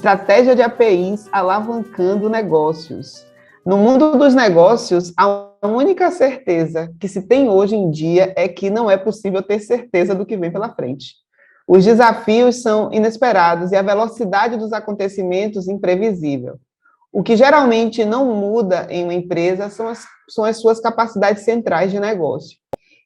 Estratégia de APIs alavancando negócios. No mundo dos negócios, a única certeza que se tem hoje em dia é que não é possível ter certeza do que vem pela frente. Os desafios são inesperados e a velocidade dos acontecimentos imprevisível. O que geralmente não muda em uma empresa são as suas capacidades centrais de negócio.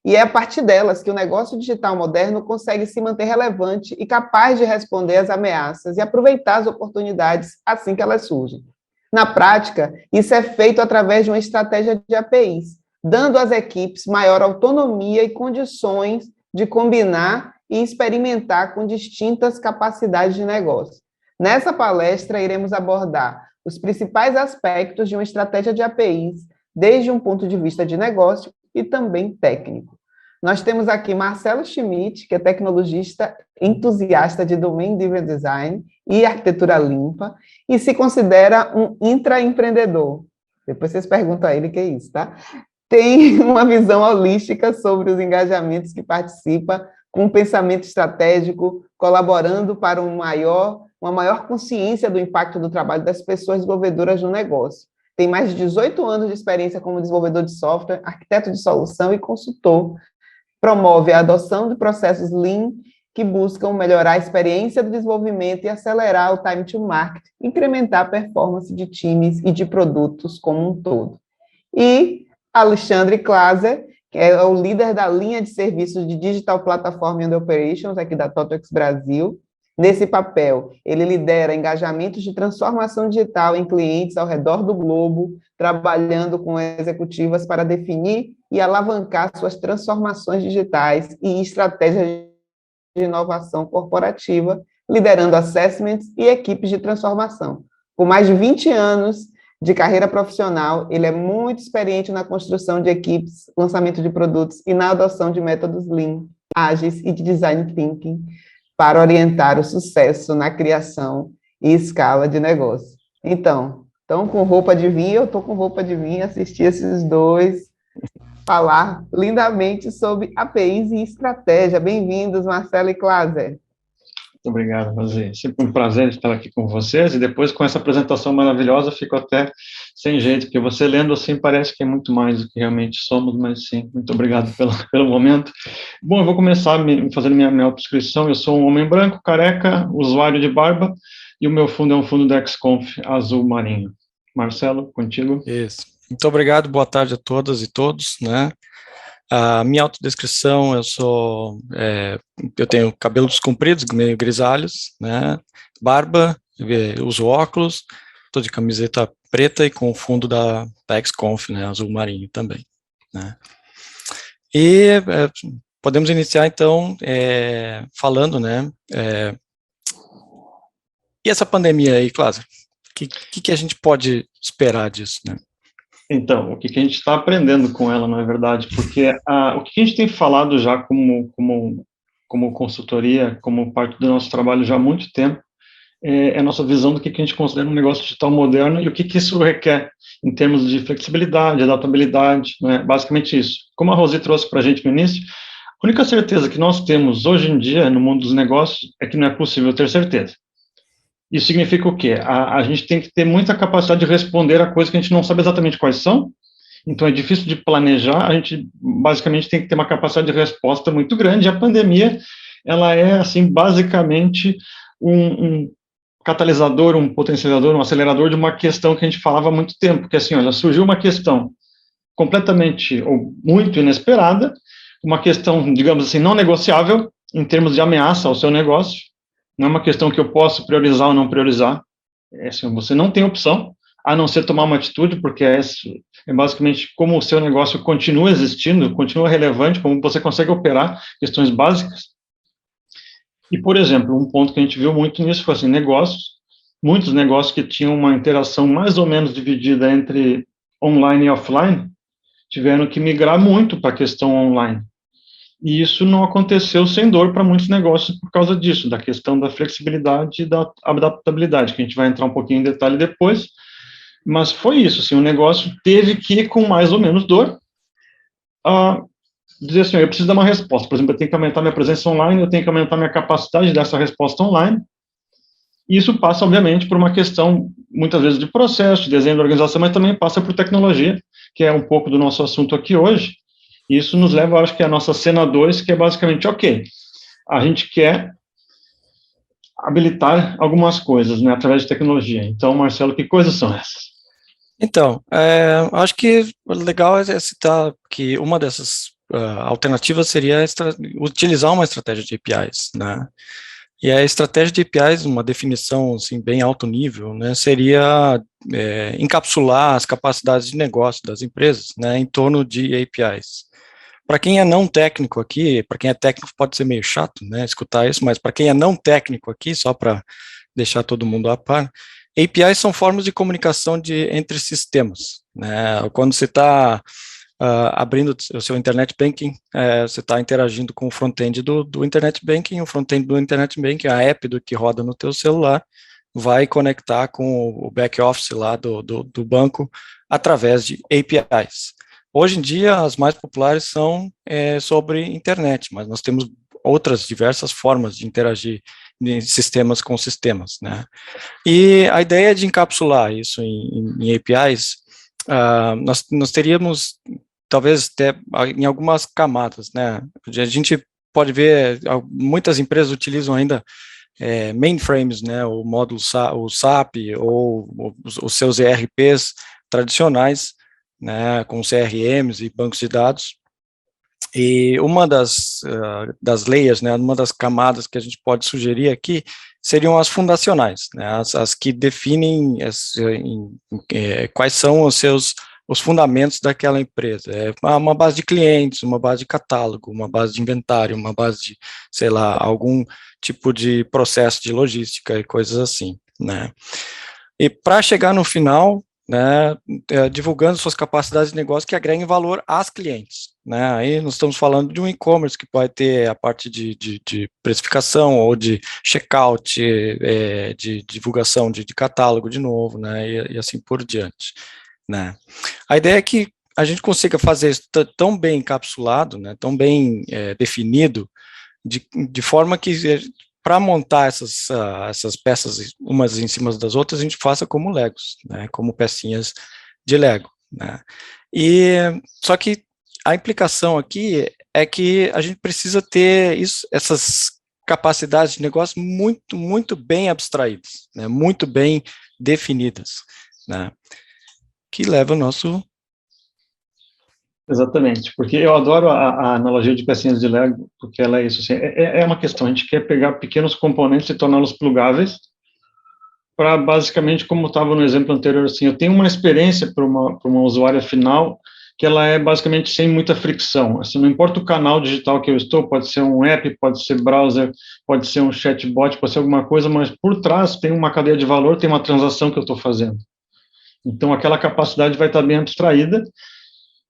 E é a partir delas que o negócio digital moderno consegue se manter relevante e capaz de responder às ameaças e aproveitar as oportunidades assim que elas surgem. Na prática, isso é feito através de uma estratégia de APIs, dando às equipes maior autonomia e condições de combinar e experimentar com distintas capacidades de negócio. Nessa palestra, iremos abordar os principais aspectos de uma estratégia de APIs, desde um ponto de vista de negócio e também técnico. Nós temos aqui Marcelo Schmidt, que é tecnologista entusiasta de Domain Driven Design e arquitetura limpa, e se considera um intraempreendedor. Depois vocês perguntam a ele o que é isso, tá? Tem uma visão holística sobre os engajamentos que participa, com um pensamento estratégico, colaborando para uma maior consciência do impacto do trabalho das pessoas desenvolvedoras no negócio. Tem mais de 18 anos de experiência como desenvolvedor de software, arquiteto de solução e consultor. Promove a adoção de processos Lean que buscam melhorar a experiência do desenvolvimento e acelerar o time to market, incrementar a performance de times e de produtos como um todo. E Alexandre Klaser, que é o líder da linha de serviços de Digital Platform and Operations aqui da TOTWORKS Brasil. Nesse papel, ele lidera engajamentos de transformação digital em clientes ao redor do globo, trabalhando com executivas para definir e alavancar suas transformações digitais e estratégias de inovação corporativa, liderando assessments e equipes de transformação. Com mais de 20 anos de carreira profissional, ele é muito experiente na construção de equipes, lançamento de produtos e na adoção de métodos Lean, ágeis e de design thinking, para orientar o sucesso na criação e escala de negócio. Então, estão com roupa de vinho, eu estou com roupa de vinho, assisti esses dois falar lindamente sobre APIs e estratégia. Bem-vindos, Marcelo e Klaser. Muito obrigado, Rosi. Sempre um prazer estar aqui com vocês, e depois com essa apresentação maravilhosa, fico até sem jeito, porque você lendo assim parece que é muito mais do que realmente somos, mas sim, muito obrigado pelo momento. Bom, eu vou começar fazendo minha autodescrição. Eu sou um homem branco, careca, usuário de barba, e o meu fundo é um fundo da XConf azul marinho. Marcelo, contigo. Isso. Muito obrigado, boa tarde a todas e todos, né? A minha autodescrição, eu tenho cabelos compridos, meio grisalhos, né? Barba, uso óculos, estou de camiseta preta e com o fundo da XConf, né? Azul marinho também, né? E podemos iniciar, então, falando, né? E essa pandemia aí, Klaser? O que a gente pode esperar disso, né? Então, o que a gente está aprendendo com ela, não é verdade? Porque o que a gente tem falado já como consultoria, como parte do nosso trabalho já há muito tempo, é a nossa visão do que a gente considera um negócio digital moderno e o que isso requer em termos de flexibilidade, adaptabilidade, né? Basicamente isso. Como a Rosi trouxe para a gente no início, a única certeza que nós temos hoje em dia no mundo dos negócios é que não é possível ter certeza. Isso significa o quê? A gente tem que ter muita capacidade de responder a coisas que a gente não sabe exatamente quais são, então é difícil de planejar, a gente basicamente tem que ter uma capacidade de resposta muito grande, e a pandemia, ela é, assim, basicamente um catalisador, um potencializador, um acelerador de uma questão que a gente falava há muito tempo, que assim, olha, surgiu uma questão completamente ou muito inesperada, uma questão, digamos assim, não negociável em termos de ameaça ao seu negócio. Não é uma questão que eu posso priorizar ou não priorizar. Assim, você não tem opção, a não ser tomar uma atitude, porque é basicamente como o seu negócio continua existindo, continua relevante, como você consegue operar questões básicas. E, por exemplo, um ponto que a gente viu muito nisso foi assim, muitos negócios que tinham uma interação mais ou menos dividida entre online e offline, tiveram que migrar muito para a questão online. E isso não aconteceu sem dor para muitos negócios por causa disso, da questão da flexibilidade e da adaptabilidade, que a gente vai entrar um pouquinho em detalhe depois, mas foi isso, assim, o negócio teve que ir com mais ou menos dor, dizer assim, eu preciso dar uma resposta, por exemplo, eu tenho que aumentar minha presença online, eu tenho que aumentar minha capacidade dessa resposta online, E isso passa, obviamente, por uma questão, muitas vezes, de processo, de desenho da organização, mas também passa por tecnologia, que é um pouco do nosso assunto aqui hoje. E isso nos leva, acho que, à nossa cena 2, que é basicamente, ok, a gente quer habilitar algumas coisas, né, através de tecnologia. Então, Marcelo, que coisas são essas? Então, acho que o legal é citar que uma dessas alternativas seria utilizar uma estratégia de APIs, né? E a estratégia de APIs, uma definição assim, bem alto nível, né, seria encapsular as capacidades de negócio das empresas, né, em torno de APIs. Para quem é não técnico aqui, para quem é técnico pode ser meio chato, né, escutar isso, mas para quem é não técnico aqui, só para deixar todo mundo a par, APIs são formas de comunicação entre sistemas, né, quando você está abrindo o seu Internet Banking, você está interagindo com o front-end do Internet Banking, o front-end do Internet Banking, a app que roda no teu celular, vai conectar com o back-office lá do banco através de APIs. Hoje em dia, as mais populares são sobre internet, mas nós temos outras diversas formas de interagir de sistemas com sistemas, né? E a ideia é de encapsular isso em APIs. Nós teríamos talvez até em algumas camadas, né? A gente pode ver, muitas empresas utilizam ainda mainframes, né? O módulo o SAP ou os seus ERPs tradicionais, né? Com CRMs e bancos de dados. E uma das layers, né? Uma das camadas que a gente pode sugerir aqui seriam as fundacionais, né? As que definem quais são os fundamentos daquela empresa. Uma base de clientes, uma base de catálogo, uma base de inventário, uma base de, sei lá, algum tipo de processo de logística e coisas assim, né? E para chegar no final, né, divulgando suas capacidades de negócio que agreguem valor às clientes, né? Aí nós estamos falando de um e-commerce que pode ter a parte de precificação ou de checkout, de divulgação de catálogo de novo, né, e assim por diante, né? A ideia é que a gente consiga fazer isso tão bem encapsulado, né, tão bem definido, de forma que para montar essas peças umas em cima das outras, a gente faça como Legos, né, como pecinhas de Lego, né? E só que a implicação aqui é que a gente precisa ter essas capacidades de negócio muito, muito bem abstraídas, né, muito bem definidas, né, que leva o nosso... Exatamente, porque eu adoro a analogia de pecinhas de Lego, porque ela é isso, assim, é uma questão, a gente quer pegar pequenos componentes e torná-los plugáveis, para basicamente, como estava no exemplo anterior, assim, eu tenho uma experiência para uma usuária final, que ela é basicamente sem muita fricção, assim, não importa o canal digital que eu estou, pode ser um app, pode ser browser, pode ser um chatbot, pode ser alguma coisa, mas por trás tem uma cadeia de valor, tem uma transação que eu estou fazendo. Então, aquela capacidade vai estar bem abstraída.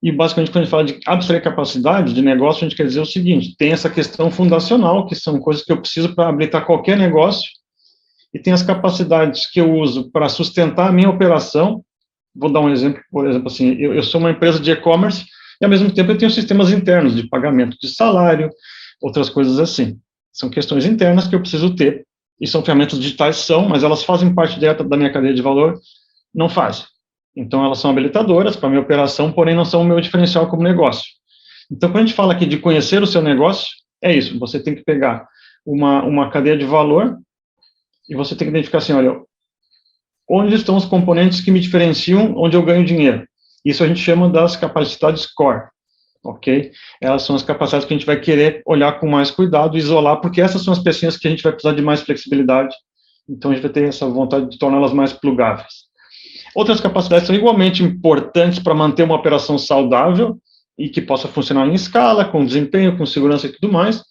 E, basicamente, quando a gente fala de abstrair capacidade de negócio, a gente quer dizer o seguinte: tem essa questão fundacional, que são coisas que eu preciso para habilitar qualquer negócio, e tem as capacidades que eu uso para sustentar a minha operação. Vou dar um exemplo, por exemplo, assim, eu sou uma empresa de e-commerce, e, ao mesmo tempo, eu tenho sistemas internos de pagamento de salário, outras coisas assim. São questões internas que eu preciso ter, e são ferramentas digitais, mas elas fazem parte direta da minha cadeia de valor? Não fazem. Então, elas são habilitadoras para a minha operação, porém não são o meu diferencial como negócio. Então, quando a gente fala aqui de conhecer o seu negócio, é isso, você tem que pegar uma cadeia de valor e você tem que identificar assim, olha, onde estão os componentes que me diferenciam, onde eu ganho dinheiro. Isso a gente chama das capacidades core, ok? Elas são as capacidades que a gente vai querer olhar com mais cuidado, isolar, porque essas são as pecinhas que a gente vai precisar de mais flexibilidade, então a gente vai ter essa vontade de torná-las mais plugáveis. Outras capacidades são igualmente importantes para manter uma operação saudável e que possa funcionar em escala, com desempenho, com segurança e tudo mais,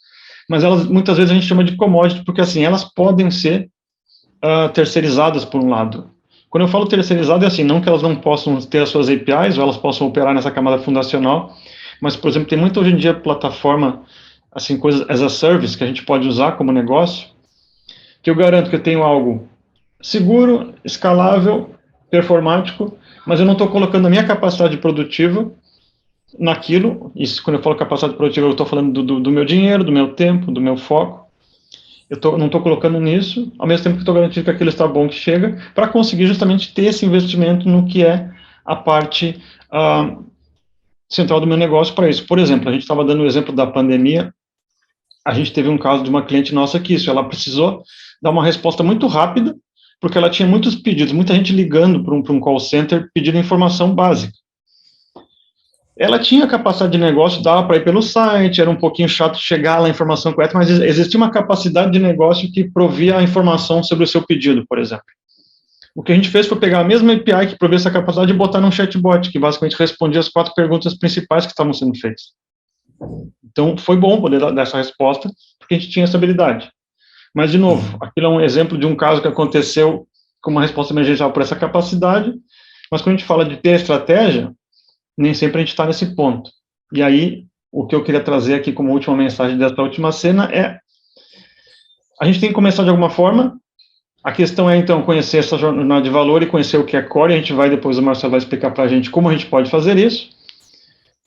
mas elas, muitas vezes, a gente chama de commodity, porque, assim, elas podem ser terceirizadas, por um lado. Quando eu falo terceirizado, é assim, não que elas não possam ter as suas APIs, ou elas possam operar nessa camada fundacional, mas, por exemplo, tem muita, hoje em dia, plataforma, assim, coisas as a service, que a gente pode usar como negócio, que eu garanto que eu tenho algo seguro, escalável, performático, mas eu não estou colocando a minha capacidade produtiva naquilo. Isso, quando eu falo capacidade produtiva, eu estou falando do meu dinheiro, do meu tempo, do meu foco. não estou colocando nisso, ao mesmo tempo que estou garantindo que aquilo está bom que chega, para conseguir justamente ter esse investimento no que é a parte central do meu negócio para isso. Por exemplo, a gente estava dando o exemplo da pandemia, a gente teve um caso de uma cliente nossa que ela precisou dar uma resposta muito rápida, porque ela tinha muitos pedidos, muita gente ligando para um call center pedindo informação básica. Ela tinha capacidade de negócio, dava para ir pelo site, era um pouquinho chato chegar lá a informação correta, mas existia uma capacidade de negócio que provia a informação sobre o seu pedido, por exemplo. O que a gente fez foi pegar a mesma API que provia essa capacidade e botar num chatbot, que basicamente respondia as 4 perguntas principais que estavam sendo feitas. Então, foi bom poder dar essa resposta, porque a gente tinha essa habilidade. Mas, de novo, aquilo é um exemplo de um caso que aconteceu com uma resposta emergencial por essa capacidade, mas quando a gente fala de ter estratégia, nem sempre a gente está nesse ponto. E aí, o que eu queria trazer aqui como última mensagem dessa última cena é, a gente tem que começar de alguma forma, a questão é, então, conhecer essa jornada de valor e conhecer o que é core, a gente vai, depois o Marcelo vai explicar para a gente como a gente pode fazer isso,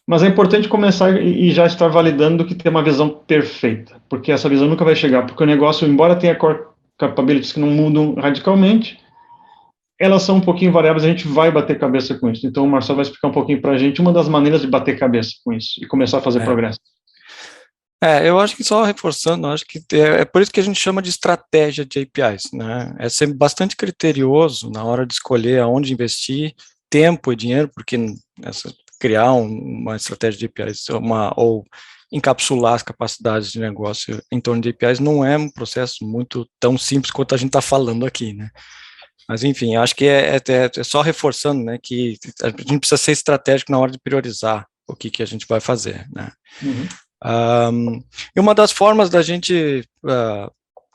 mas é importante começar e já estar validando que tem uma visão perfeita, porque essa visão nunca vai chegar, porque o negócio, embora tenha core capabilities que não mudam radicalmente, elas são um pouquinho variáveis, a gente vai bater cabeça com isso. Então, o Marcelo vai explicar um pouquinho para a gente uma das maneiras de bater cabeça com isso e começar a fazer progresso. Eu acho que só reforçando, acho que é por isso que a gente chama de estratégia de APIs, né? É ser bastante criterioso na hora de escolher aonde investir tempo e dinheiro, porque criar uma estratégia de APIs ou encapsular as capacidades de negócio em torno de APIs não é um processo muito tão simples quanto a gente está falando aqui, né? Mas, enfim, acho que é só reforçando, né, que a gente precisa ser estratégico na hora de priorizar o que a gente vai fazer, né. E uma das formas da gente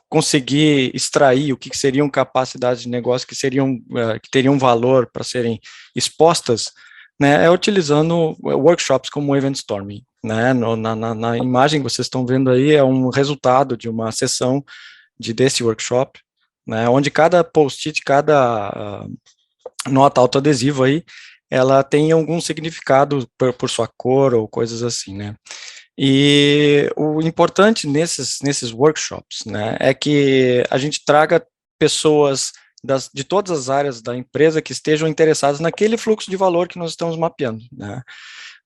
conseguir extrair o que seriam capacidades de negócio que teriam valor para serem expostas, né, é utilizando workshops como o Event Storming, né. Na imagem que vocês estão vendo aí é um resultado de uma sessão desse workshop, né, onde cada post-it, cada nota autoadesiva aí, ela tem algum significado por sua cor ou coisas assim, né. E o importante nesses workshops, né, é que a gente traga pessoas de todas as áreas da empresa que estejam interessadas naquele fluxo de valor que nós estamos mapeando, né.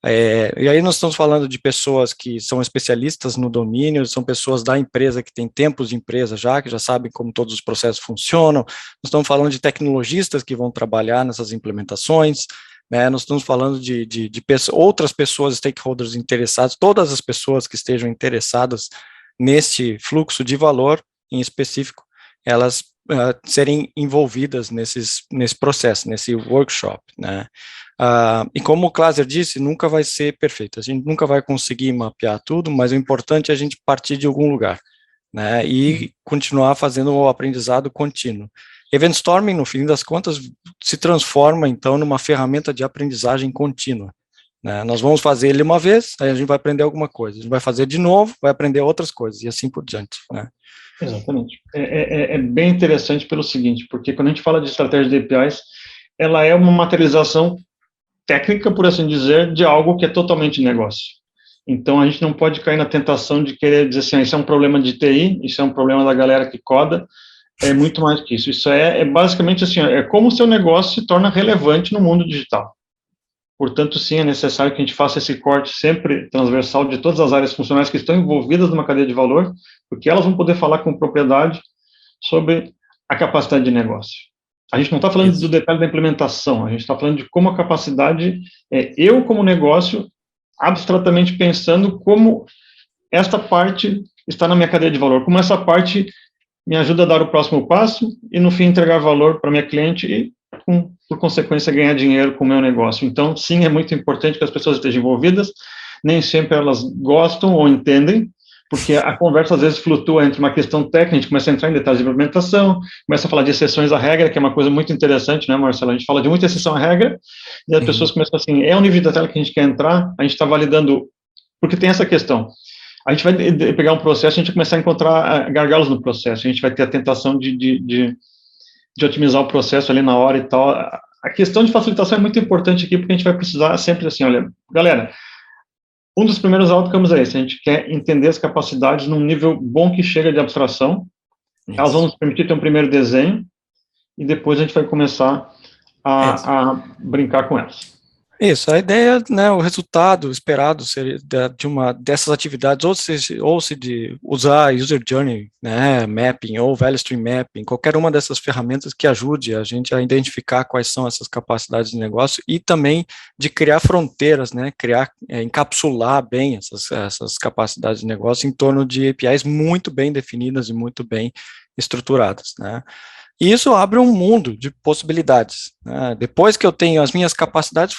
E aí nós estamos falando de pessoas que são especialistas no domínio, são pessoas da empresa que têm tempos de empresa que já sabem como todos os processos funcionam, nós estamos falando de tecnologistas que vão trabalhar nessas implementações, né, nós estamos falando de outras pessoas, stakeholders interessados, todas as pessoas que estejam interessadas neste fluxo de valor em específico, elas serem envolvidas nesse processo, nesse workshop, né. E como o Kleiser disse, nunca vai ser perfeito, a gente nunca vai conseguir mapear tudo, mas o importante é a gente partir de algum lugar, né, e continuar fazendo o aprendizado contínuo. Event Storming, no fim das contas, se transforma, então, numa ferramenta de aprendizagem contínua, né. Nós vamos fazer ele uma vez, aí a gente vai aprender alguma coisa, a gente vai fazer de novo, vai aprender outras coisas, e assim por diante, né. Exatamente. É bem interessante pelo seguinte, porque quando a gente fala de estratégia de APIs, ela é uma materialização técnica, por assim dizer, de algo que é totalmente negócio. Então, a gente não pode cair na tentação de querer dizer assim, isso é um problema de TI, isso é um problema da galera que coda, é muito mais que isso. Isso é basicamente assim, é como o seu negócio se torna relevante no mundo digital. Portanto, sim, é necessário que a gente faça esse corte sempre transversal de todas as áreas funcionais que estão envolvidas numa cadeia de valor, porque elas vão poder falar com propriedade sobre a capacidade de negócio. A gente não está falando do detalhe da implementação, a gente está falando de como a capacidade, eu como negócio, abstratamente pensando como esta parte está na minha cadeia de valor, como essa parte me ajuda a dar o próximo passo e, no fim, entregar valor para minha cliente e, por consequência, ganhar dinheiro com o meu negócio. Então, sim, é muito importante que as pessoas estejam envolvidas, nem sempre elas gostam ou entendem, porque a conversa às vezes flutua entre uma questão técnica, a gente começa a entrar em detalhes de implementação, começa a falar de exceções à regra, que é uma coisa muito interessante, né, Marcelo? A gente fala de muita exceção à regra, e as pessoas começam assim, é o nível de detalhe que a gente quer entrar, a gente está validando, porque tem essa questão. A gente vai pegar um processo, a gente vai começar a encontrar gargalos no processo, a gente vai ter a tentação de otimizar o processo ali na hora e tal. A questão de facilitação é muito importante aqui, porque a gente vai precisar sempre assim, olha, galera, um dos primeiros outcomes é esse, a gente quer entender as capacidades num nível bom que chega de abstração, Elas vão nos permitir ter um primeiro desenho e depois a gente vai começar a brincar com elas. Isso, a ideia, né, o resultado esperado seria dessas atividades, ou se de usar User Journey, né, Mapping, ou Value Stream Mapping, qualquer uma dessas ferramentas que ajude a gente a identificar quais são essas capacidades de negócio e também de criar fronteiras, né, encapsular bem essas capacidades de negócio em torno de APIs muito bem definidas e muito bem estruturadas, né. E isso abre um mundo de possibilidades, né? Depois que eu tenho as minhas capacidades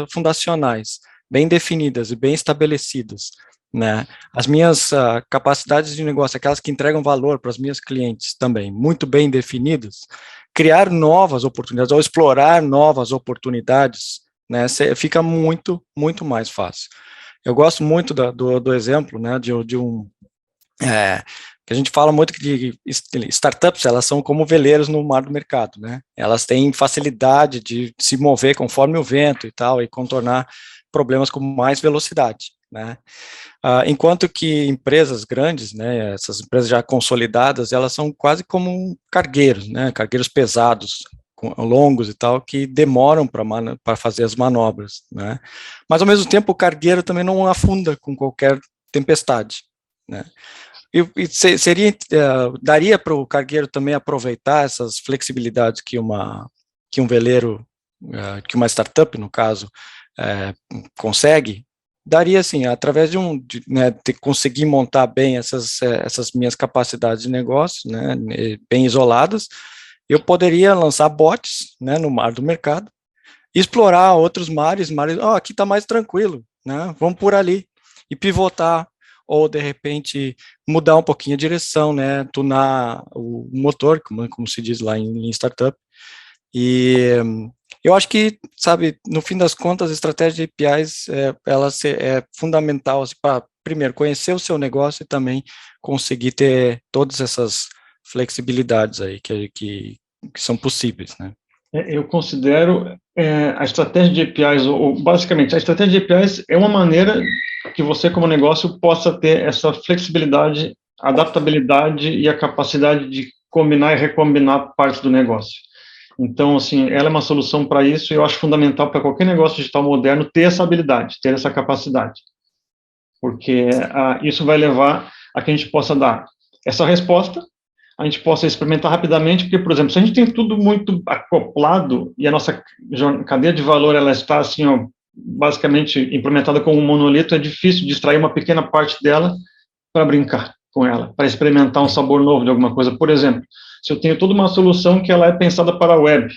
fundacionais bem definidas e bem estabelecidas, né? As minhas capacidades de negócio, aquelas que entregam valor para os meus clientes também, muito bem definidas, criar novas oportunidades ou explorar novas oportunidades, né? Fica muito, muito mais fácil. Eu gosto muito do exemplo, né, de um... que a gente fala muito de startups, elas são como veleiros no mar do mercado, né? Elas têm facilidade de se mover conforme o vento e tal, e contornar problemas com mais velocidade, né? Enquanto que empresas grandes, né, essas empresas já consolidadas, elas são quase como cargueiros, né? Cargueiros pesados, longos e tal, que demoram para fazer as manobras, né? Mas, ao mesmo tempo, o cargueiro também não afunda com qualquer tempestade, né? Daria para o cargueiro também aproveitar essas flexibilidades que um veleiro, que uma startup, no caso, consegue? Daria, sim, através de conseguir montar bem essas minhas capacidades de negócio, né, bem isoladas, eu poderia lançar bots, né, no mar do mercado, explorar outros mares, aqui está mais tranquilo, né, vamos por ali, e pivotar, ou, de repente, mudar um pouquinho a direção, né, tunar o motor, como se diz lá em startup. E eu acho que, sabe, no fim das contas, a estratégia de APIs, é fundamental assim, para, primeiro, conhecer o seu negócio e também conseguir ter todas essas flexibilidades aí que são possíveis, né. Eu considero a estratégia de APIs, ou basicamente, a estratégia de APIs é uma maneira que você, como negócio, possa ter essa flexibilidade, adaptabilidade e a capacidade de combinar e recombinar partes do negócio. Então, assim, ela é uma solução para isso e eu acho fundamental para qualquer negócio digital moderno ter essa habilidade, ter essa capacidade, porque isso vai levar a que a gente possa dar essa resposta, a gente possa experimentar rapidamente, porque, por exemplo, se a gente tem tudo muito acoplado e a nossa cadeia de valor ela está assim, basicamente implementada como um monolito, é difícil de extrair uma pequena parte dela para brincar com ela, para experimentar um sabor novo de alguma coisa. Por exemplo, se eu tenho toda uma solução que ela é pensada para a web,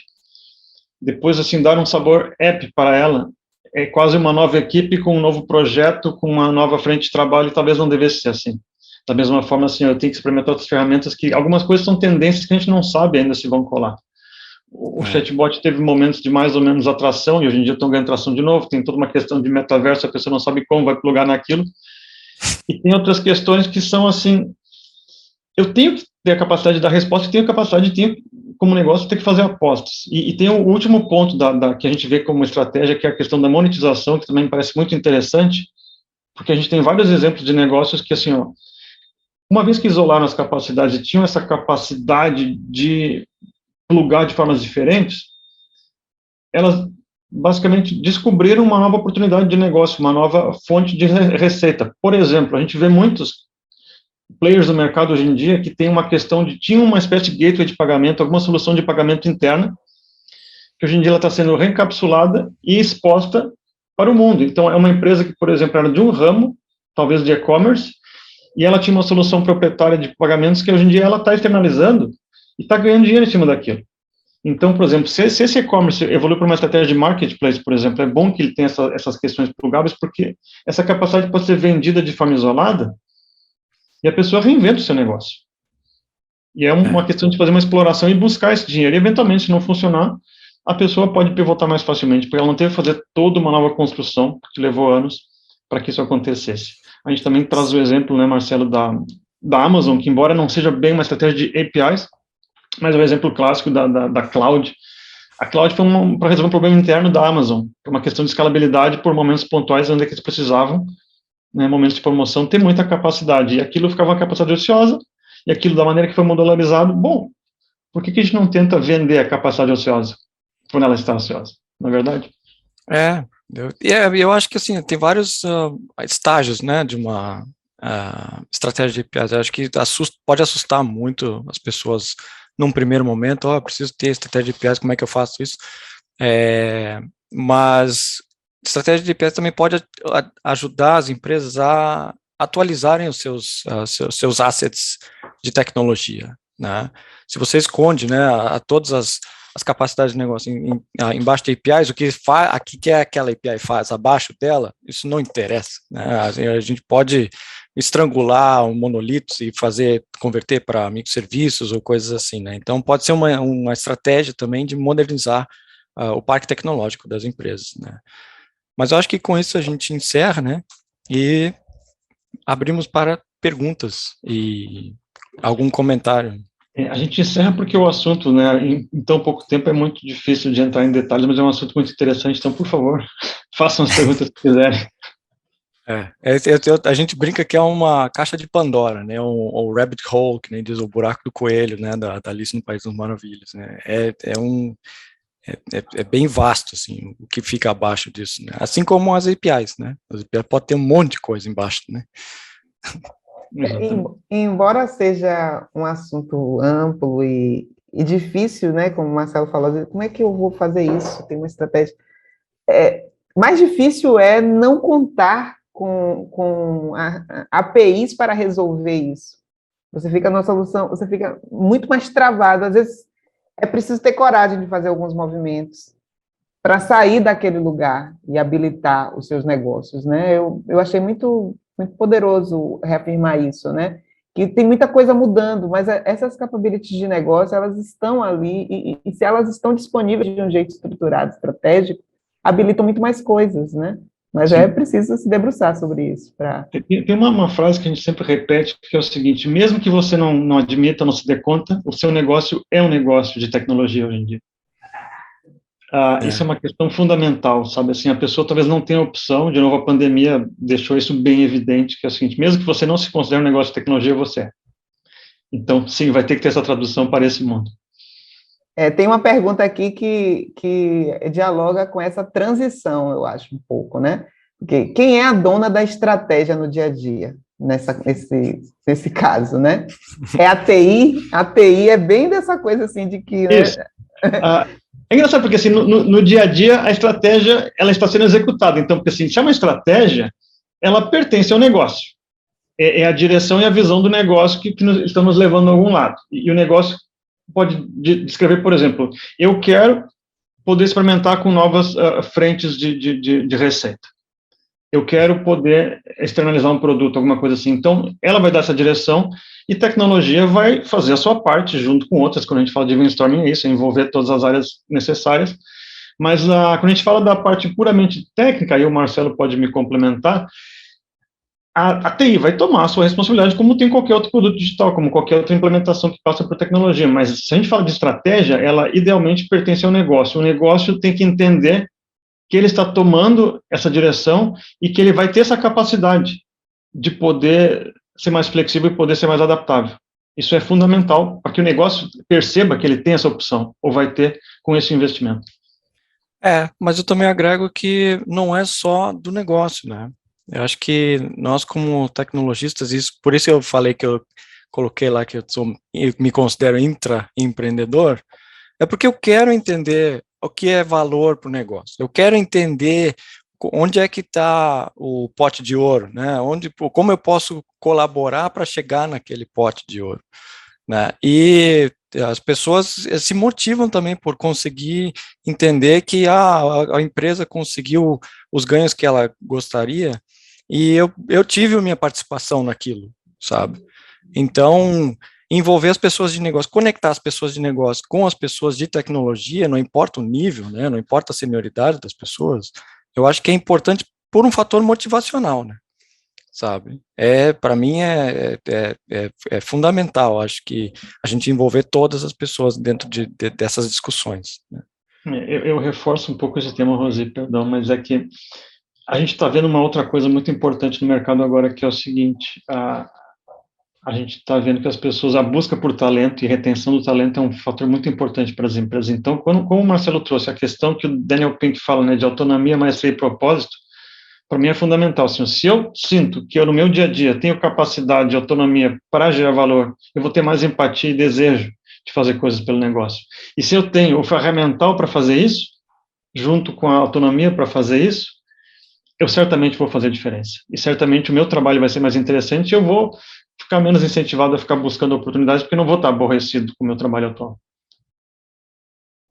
depois, assim, dar um sabor app para ela, é quase uma nova equipe com um novo projeto, com uma nova frente de trabalho, e talvez não devesse ser assim. Da mesma forma, assim, eu tenho que experimentar outras ferramentas que, algumas coisas são tendências que a gente não sabe ainda se vão colar. O chatbot teve momentos de mais ou menos atração, e hoje em dia estão ganhando atração de novo, tem toda uma questão de metaverso, a pessoa não sabe como vai plugar naquilo, e tem outras questões que são assim, eu tenho que ter a capacidade de dar resposta, e tenho a capacidade de, como negócio, ter que fazer apostas. E tem o último ponto que a gente vê como estratégia, que é a questão da monetização, que também me parece muito interessante, porque a gente tem vários exemplos de negócios que, assim, uma vez que isolaram as capacidades e tinham essa capacidade de plugar de formas diferentes, elas basicamente descobriram uma nova oportunidade de negócio, uma nova fonte de receita. Por exemplo, a gente vê muitos players do mercado hoje em dia que tem uma questão tinha uma espécie de gateway de pagamento, alguma solução de pagamento interna, que hoje em dia ela está sendo reencapsulada e exposta para o mundo. Então, é uma empresa que, por exemplo, era de um ramo, talvez de e-commerce, e ela tinha uma solução proprietária de pagamentos que hoje em dia ela está externalizando e está ganhando dinheiro em cima daquilo. Então, por exemplo, se esse e-commerce evolui para uma estratégia de marketplace, por exemplo, é bom que ele tenha essas questões plugáveis, porque essa capacidade pode ser vendida de forma isolada e a pessoa reinventa o seu negócio. E é uma questão de fazer uma exploração e buscar esse dinheiro. E, eventualmente, se não funcionar, a pessoa pode pivotar mais facilmente, porque ela não teve que fazer toda uma nova construção, que levou anos para que isso acontecesse. A gente também traz o exemplo, né, Marcelo, da Amazon, que embora não seja bem uma estratégia de APIs, mas é um exemplo clássico da Cloud. A Cloud foi para resolver um problema interno da Amazon, por uma questão de escalabilidade por momentos pontuais, onde eles precisavam, né, momentos de promoção, ter muita capacidade. E aquilo ficava uma capacidade ociosa, e aquilo da maneira que foi modularizado, bom, por que a gente não tenta vender a capacidade ociosa quando ela está ociosa? Não é verdade? Eu acho que assim, tem vários estágios, né, de uma estratégia de APIs. Eu acho que pode assustar muito as pessoas num primeiro momento. Eu preciso ter estratégia de APIs, como é que eu faço isso? Mas estratégia de APIs também pode ajudar as empresas a atualizarem os seus assets de tecnologia, né? Se você esconde, né, todas as capacidades de negócio embaixo de APIs, o que que aquela API faz abaixo dela, isso não interessa, né? A gente pode estrangular um monolito e converter para microserviços ou coisas assim, né? Então pode ser uma estratégia também de modernizar o parque tecnológico das empresas, né? Mas eu acho que com isso a gente encerra, né? E abrimos para perguntas e algum comentário. A gente encerra porque o assunto, né, em tão pouco tempo é muito difícil de entrar em detalhes, mas é um assunto muito interessante, então, por favor, façam as perguntas que quiserem. A gente brinca que é uma caixa de Pandora, né, um rabbit hole, que nem diz o buraco do coelho, né, da Alice no País das Maravilhas, né, é bem vasto, assim, o que fica abaixo disso, né, assim como as APIs, né, as APIs podem ter um monte de coisa embaixo, né. Embora seja um assunto amplo e difícil, né, como o Marcelo falou, como é que eu vou fazer isso? Tem uma estratégia. Mais difícil é não contar com APIs para resolver isso. Você fica numa solução, você fica muito mais travado. Às vezes é preciso ter coragem de fazer alguns movimentos para sair daquele lugar e habilitar os seus negócios, né? Eu achei muito poderoso reafirmar isso, né? Que tem muita coisa mudando, mas essas capabilities de negócio, elas estão ali, e se elas estão disponíveis de um jeito estruturado, estratégico, habilitam muito mais coisas, né? Mas é preciso se debruçar sobre isso. Tem uma frase que a gente sempre repete, que é o seguinte: mesmo que você não admita, não se dê conta, o seu negócio é um negócio de tecnologia hoje em dia. Isso é uma questão fundamental, sabe? Assim, a pessoa talvez não tenha opção, de novo, a pandemia deixou isso bem evidente, que é o seguinte: mesmo que você não se considere um negócio de tecnologia, você é. Então, sim, vai ter que ter essa tradução para esse mundo. Tem uma pergunta aqui que dialoga com essa transição, eu acho, um pouco, né? Porque quem é a dona da estratégia no dia a dia, nesse caso, né? É a TI? A TI é bem dessa coisa, assim, de que... Né? Isso. É engraçado, porque, assim, no dia a dia, a estratégia, ela está sendo executada. Então, porque, assim, se é uma estratégia, ela pertence ao negócio. É a direção e a visão do negócio que estamos levando a algum lado. E o negócio pode descrever, por exemplo, eu quero poder experimentar com novas frentes de receita. Eu quero poder externalizar um produto, alguma coisa assim. Então, ela vai dar essa direção e tecnologia vai fazer a sua parte junto com outras. Quando a gente fala de brainstorming, é isso, é envolver todas as áreas necessárias. Mas quando a gente fala da parte puramente técnica, aí o Marcelo pode me complementar, a TI vai tomar a sua responsabilidade, como tem qualquer outro produto digital, como qualquer outra implementação que passa por tecnologia. Mas se a gente fala de estratégia, ela idealmente pertence ao negócio. O negócio tem que entender que ele está tomando essa direção e que ele vai ter essa capacidade de poder ser mais flexível e poder ser mais adaptável. Isso é fundamental para que o negócio perceba que ele tem essa opção, ou vai ter com esse investimento. Mas eu também agrego que não é só do negócio, né? Eu acho que nós, como tecnologistas, por isso eu falei que eu coloquei lá que eu me considero intraempreendedor, é porque eu quero entender o que é valor para o negócio. Eu quero entender onde é que está o pote de ouro, né? Como eu posso colaborar para chegar naquele pote de ouro, né? E as pessoas se motivam também por conseguir entender que a empresa conseguiu os ganhos que ela gostaria e eu tive a minha participação naquilo, sabe? Então, envolver as pessoas de negócio, conectar as pessoas de negócio com as pessoas de tecnologia, não importa o nível, né, não importa a senioridade das pessoas, eu acho que é importante por um fator motivacional, né, sabe? Para mim é fundamental, acho que a gente envolver todas as pessoas dentro dessas discussões, né? Eu reforço um pouco esse tema, Rosi, perdão, mas é que a gente está vendo uma outra coisa muito importante no mercado agora, que é o seguinte: a gente está vendo que as pessoas, a busca por talento e retenção do talento é um fator muito importante para as empresas. Então, como o Marcelo trouxe a questão que o Daniel Pink fala, né, de autonomia, maestria e propósito, para mim é fundamental. Assim, se eu sinto que eu, no meu dia a dia, tenho capacidade de autonomia para gerar valor, eu vou ter mais empatia e desejo de fazer coisas pelo negócio. E se eu tenho o ferramental para fazer isso, junto com a autonomia para fazer isso, eu certamente vou fazer diferença. E certamente o meu trabalho vai ser mais interessante e eu vou ficar menos incentivado a ficar buscando oportunidades, porque não vou estar aborrecido com o meu trabalho atual.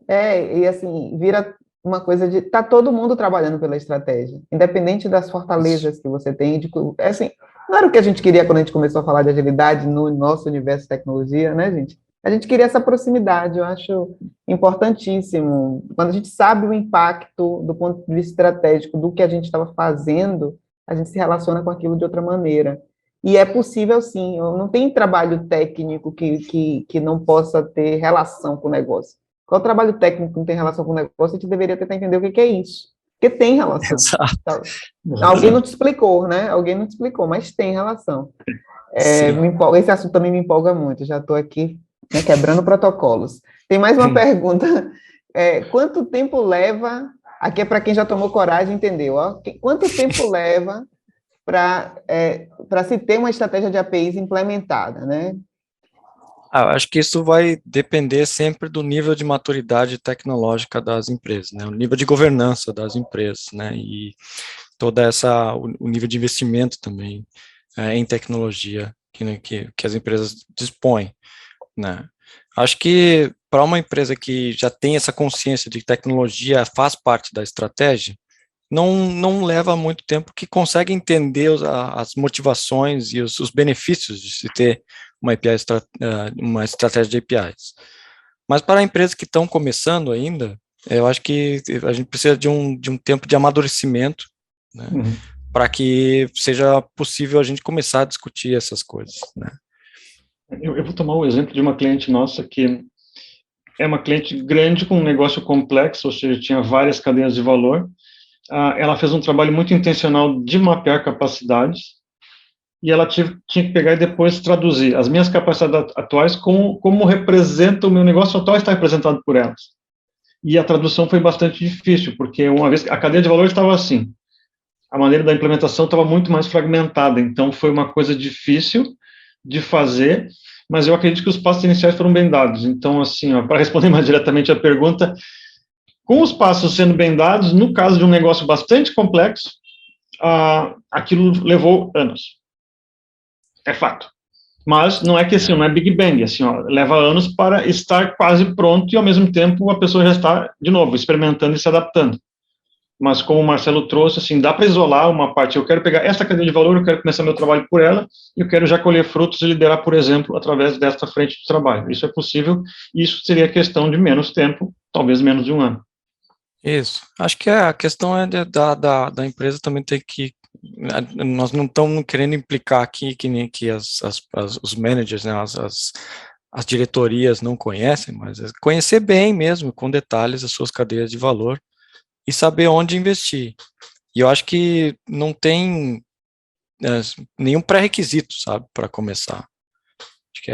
E assim, vira uma coisa de... Tá todo mundo trabalhando pela estratégia, independente das fortalezas que você tem. Assim, não era o que a gente queria quando a gente começou a falar de agilidade no nosso universo de tecnologia, né, gente? A gente queria essa proximidade, eu acho importantíssimo. Quando a gente sabe o impacto do ponto de vista estratégico do que a gente estava fazendo, a gente se relaciona com aquilo de outra maneira. E é possível, sim, não tem trabalho técnico que não possa ter relação com o negócio. Qual trabalho técnico que não tem relação com o negócio, a gente deveria tentar entender o que é isso. Porque tem relação. Exato. Alguém não te explicou, né? Alguém não te explicou, mas tem relação. Esse assunto também me empolga muito, já estou aqui, né, quebrando protocolos. Tem mais uma pergunta. Quanto tempo leva, aqui é para quem já tomou coragem, entendeu? Ó, quanto tempo leva para se ter uma estratégia de APIs implementada, né? Acho que isso vai depender sempre do nível de maturidade tecnológica das empresas, né? O nível de governança das empresas, né? E o nível de investimento também em tecnologia que as empresas dispõem, né? Acho que para uma empresa que já tem essa consciência de que tecnologia faz parte da estratégia, não leva muito tempo, que consegue entender as motivações e os benefícios de se ter uma estratégia de APIs. Mas para empresas que estão começando ainda, eu acho que a gente precisa de um tempo de amadurecimento, né, para que seja possível a gente começar a discutir essas coisas, né. Eu vou tomar o exemplo de uma cliente nossa que é uma cliente grande com um negócio complexo, ou seja, tinha várias cadeias de valor. Ela fez um trabalho muito intencional de mapear capacidades e ela tinha que pegar e depois traduzir as minhas capacidades atuais como representa o meu negócio atual, está representado por elas. E a tradução foi bastante difícil, porque uma vez a cadeia de valor estava assim, a maneira da implementação estava muito mais fragmentada, então foi uma coisa difícil de fazer, mas eu acredito que os passos iniciais foram bem dados. Então, assim, para responder mais diretamente a pergunta, com os passos sendo bem dados, no caso de um negócio bastante complexo, aquilo levou anos. É fato. Mas não é que assim, não é Big Bang, assim, leva anos para estar quase pronto e, ao mesmo tempo, a pessoa já está, de novo, experimentando e se adaptando. Mas, como o Marcelo trouxe, assim, dá para isolar uma parte. Eu quero pegar essa cadeia de valor, eu quero começar meu trabalho por ela, e eu quero já colher frutos e liderar, por exemplo, através desta frente de trabalho. Isso é possível, e isso seria questão de menos tempo, talvez menos de um ano. Isso. Acho que a questão é da empresa também ter que... Nós não estamos querendo implicar aqui que nem que os managers, né, as diretorias não conhecem, mas conhecer bem mesmo, com detalhes, as suas cadeias de valor e saber onde investir. E eu acho que não tem nenhum pré-requisito, sabe, para começar. Acho que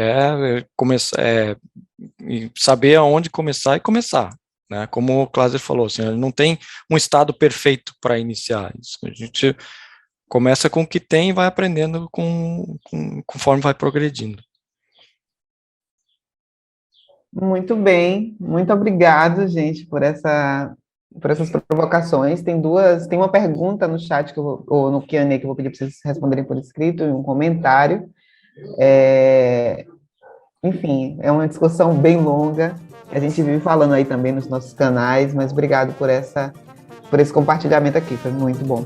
saber aonde começar e começar. Né, como o Cláudio falou, assim, não tem um estado perfeito para iniciar isso. A gente começa com o que tem e vai aprendendo conforme vai progredindo. Muito bem, muito obrigado, gente, por essas provocações. Tem uma pergunta no chat ou no Q&A que eu vou pedir para vocês responderem por escrito, e um comentário. Enfim, é uma discussão bem longa. A gente vive falando aí também nos nossos canais, mas obrigado por esse compartilhamento aqui, foi muito bom.